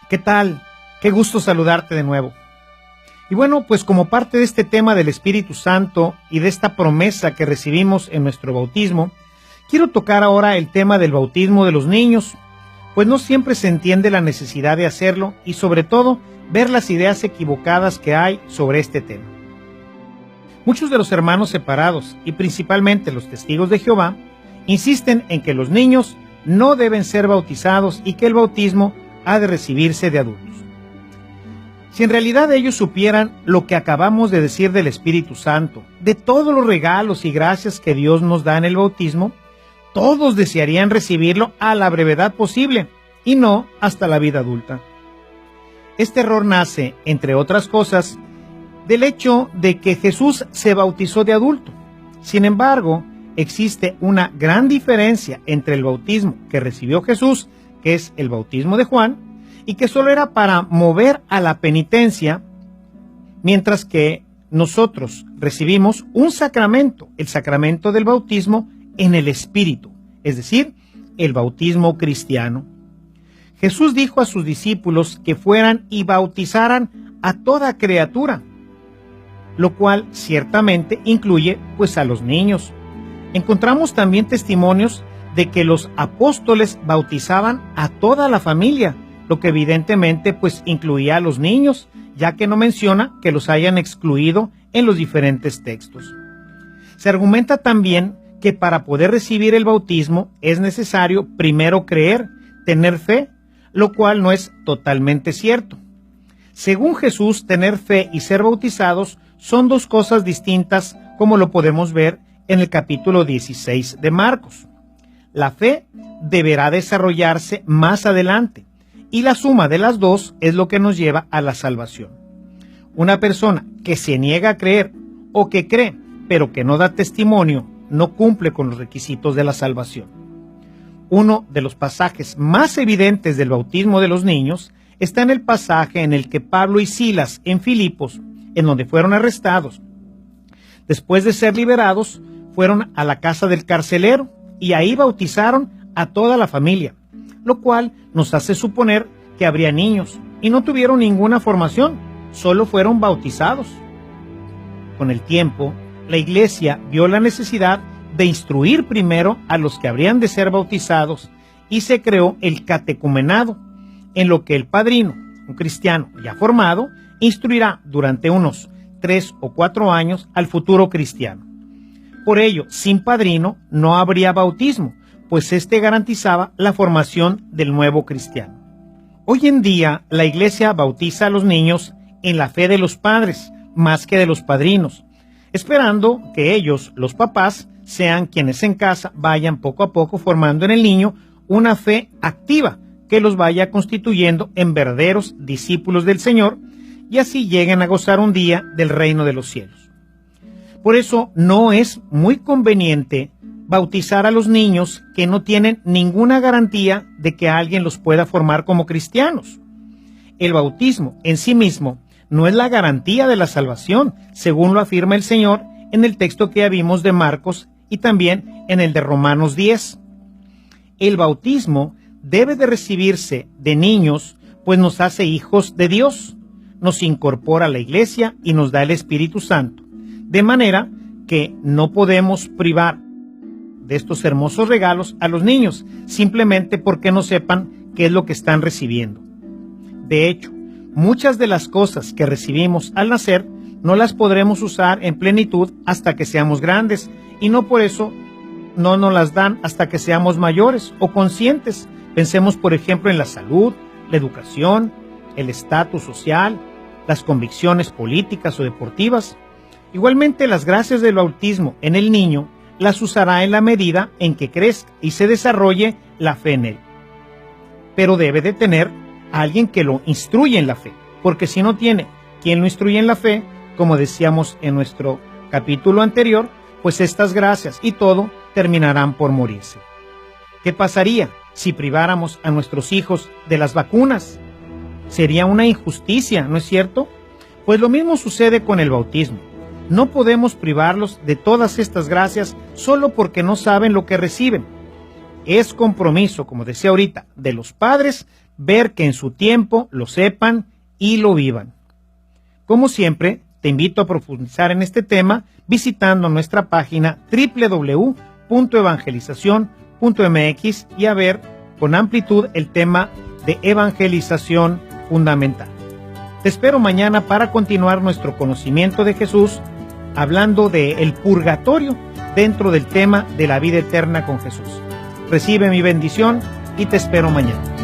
¿Qué tal? Qué gusto saludarte de nuevo. Y bueno, pues como parte de este tema del Espíritu Santo y de esta promesa que recibimos en nuestro bautismo, quiero tocar ahora el tema del bautismo de los niños, pues no siempre se entiende la necesidad de hacerlo y sobre todo ver las ideas equivocadas que hay sobre este tema. Muchos de los hermanos separados y principalmente los testigos de Jehová insisten en que los niños no deben ser bautizados y que el bautismo ha de recibirse de adultos. Si en realidad ellos supieran lo que acabamos de decir del Espíritu Santo, de todos los regalos y gracias que Dios nos da en el bautismo, todos desearían recibirlo a la brevedad posible y no hasta la vida adulta. Este error nace, entre otras cosas, del hecho de que Jesús se bautizó de adulto. Sin embargo, existe una gran diferencia entre el bautismo que recibió Jesús, que es el bautismo de Juan, y que solo era para mover a la penitencia, mientras que nosotros recibimos un sacramento, el sacramento del bautismo en el Espíritu, es decir, el bautismo cristiano. Jesús dijo a sus discípulos que fueran y bautizaran a toda criatura, lo cual ciertamente incluye pues a los niños. Encontramos también testimonios de que los apóstoles bautizaban a toda la familia, lo que evidentemente pues incluía a los niños, ya que no menciona que los hayan excluido en los diferentes textos. Se argumenta también que para poder recibir el bautismo es necesario primero creer, tener fe, lo cual no es totalmente cierto. Según Jesús, tener fe y ser bautizados son dos cosas distintas, como lo podemos ver en el capítulo 16 de Marcos. La fe deberá desarrollarse más adelante, y la suma de las dos es lo que nos lleva a la salvación. Una persona que se niega a creer o que cree, pero que no da testimonio, no cumple con los requisitos de la salvación. Uno de los pasajes más evidentes del bautismo de los niños está en el pasaje en el que Pablo y Silas en Filipos, en donde fueron arrestados. Después de ser liberados, fueron a la casa del carcelero y ahí bautizaron a toda la familia, lo cual nos hace suponer que habría niños y no tuvieron ninguna formación, solo fueron bautizados. Con el tiempo, la iglesia vio la necesidad de instruir primero a los que habrían de ser bautizados y se creó el catecumenado, en lo que el padrino, un cristiano ya formado, instruirá durante unos 3 o 4 años al futuro cristiano. Por ello, sin padrino no habría bautismo, pues este garantizaba la formación del nuevo cristiano. Hoy en día, la iglesia bautiza a los niños en la fe de los padres, más que de los padrinos, esperando que ellos, los papás, sean quienes en casa vayan poco a poco formando en el niño una fe activa que los vaya constituyendo en verdaderos discípulos del Señor y así lleguen a gozar un día del reino de los cielos. Por eso no es muy conveniente bautizar a los niños que no tienen ninguna garantía de que alguien los pueda formar como cristianos. El bautismo en sí mismo no es la garantía de la salvación, según lo afirma el Señor en el texto que ya vimos de Marcos y también en el de Romanos 10. El bautismo debe de recibirse de niños, pues nos hace hijos de Dios, nos incorpora a la iglesia y nos da el Espíritu Santo, de manera que no podemos privar de estos hermosos regalos a los niños, simplemente porque no sepan qué es lo que están recibiendo. De hecho, muchas de las cosas que recibimos al nacer no las podremos usar en plenitud hasta que seamos grandes, y no por eso no nos las dan hasta que seamos mayores o conscientes. Pensemos, por ejemplo, en la salud, la educación, el estatus social, las convicciones políticas o deportivas. Igualmente, las gracias del bautismo en el niño las usará en la medida en que crezca y se desarrolle la fe en él. Pero debe de tener a alguien que lo instruya en la fe, porque si no tiene quien lo instruye en la fe, como decíamos en nuestro capítulo anterior, pues estas gracias y todo terminarán por morirse. ¿Qué pasaría si priváramos a nuestros hijos de las vacunas? Sería una injusticia, ¿no es cierto? Pues lo mismo sucede con el bautismo. No podemos privarlos de todas estas gracias solo porque no saben lo que reciben. Es compromiso, como decía ahorita, de los padres ver que en su tiempo lo sepan y lo vivan. Como siempre, te invito a profundizar en este tema visitando nuestra página www.evangelizacion.mx y a ver con amplitud el tema de evangelización fundamental. Te espero mañana para continuar nuestro conocimiento de Jesús, hablando de el purgatorio dentro del tema de la vida eterna con Jesús. Recibe mi bendición y te espero mañana.